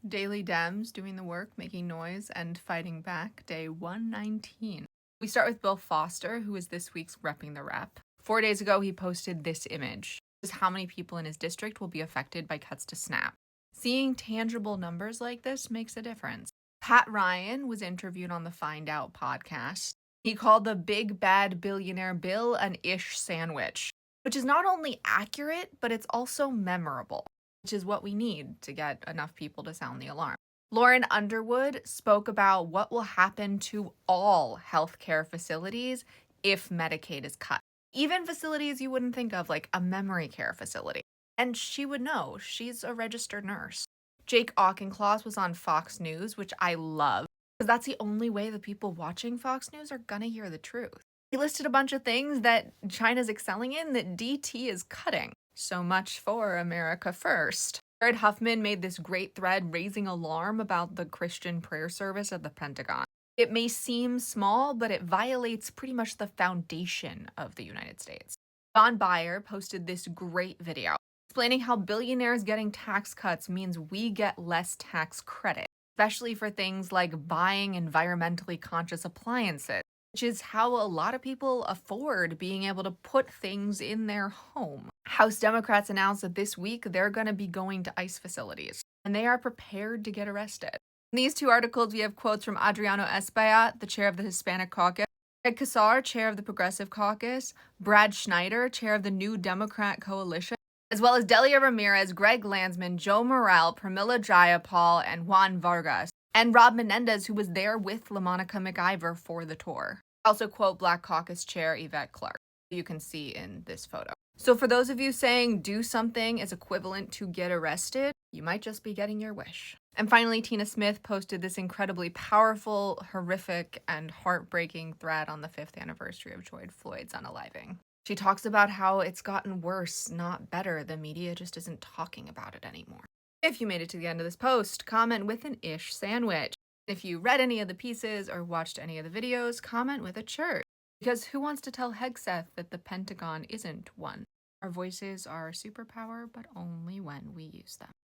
Daily Dems doing the work, making noise, and fighting back, day 119. We start with Bill Foster, who is this week's Repping the Rep. 4 days ago, he posted this image. This is how many people in his district will be affected by cuts to SNAP. Seeing tangible numbers like this makes a difference. Pat Ryan was interviewed on the Find Out podcast. He called the big bad billionaire bill an ish sandwich, which is not only accurate, but it's also memorable, which is what we need to get enough people to sound the alarm. Lauren Underwood spoke about what will happen to all healthcare facilities if Medicaid is cut. Even facilities you wouldn't think of, like a memory care facility. And she would know. She's a registered nurse. Jake Auchincloss was on Fox News, which I love, because that's the only way the people watching Fox News are gonna hear the truth. He listed a bunch of things that China's excelling in that DT is cutting. So much for America First. Jared Huffman made this great thread raising alarm about the Christian prayer service at the Pentagon. It may seem small, but it violates pretty much the foundation of the United States. Don Beyer posted this great video explaining how billionaires getting tax cuts means we get less tax credit, especially for things like buying environmentally conscious appliances, which is how a lot of people afford being able to put things in their home. House Democrats announced that this week they're going to be going to ICE facilities, and they are prepared to get arrested. In these two articles, we have quotes from Adriano Espaillat, the chair of the Hispanic Caucus, Ed Kassar, chair of the Progressive Caucus, Brad Schneider, chair of the New Democrat Coalition, as well as Delia Ramirez, Greg Landsman, Joe Morrell, Pramila Jayapal, and Juan Vargas, and Rob Menendez, who was there with LaMonica McIver for the tour. I also quote Black Caucus Chair Yvette Clarke, who you can see in this photo. So for those of you saying do something is equivalent to get arrested, you might just be getting your wish. And finally, Tina Smith posted this incredibly powerful, horrific, and heartbreaking thread on the 5th anniversary of George Floyd's unaliving. She talks about how it's gotten worse, not better. The media just isn't talking about it anymore. If you made it to the end of this post, comment with an ish sandwich. If you read any of the pieces or watched any of the videos, comment with a church. Because who wants to tell Hegseth that the Pentagon isn't one? Our voices are a superpower, but only when we use them.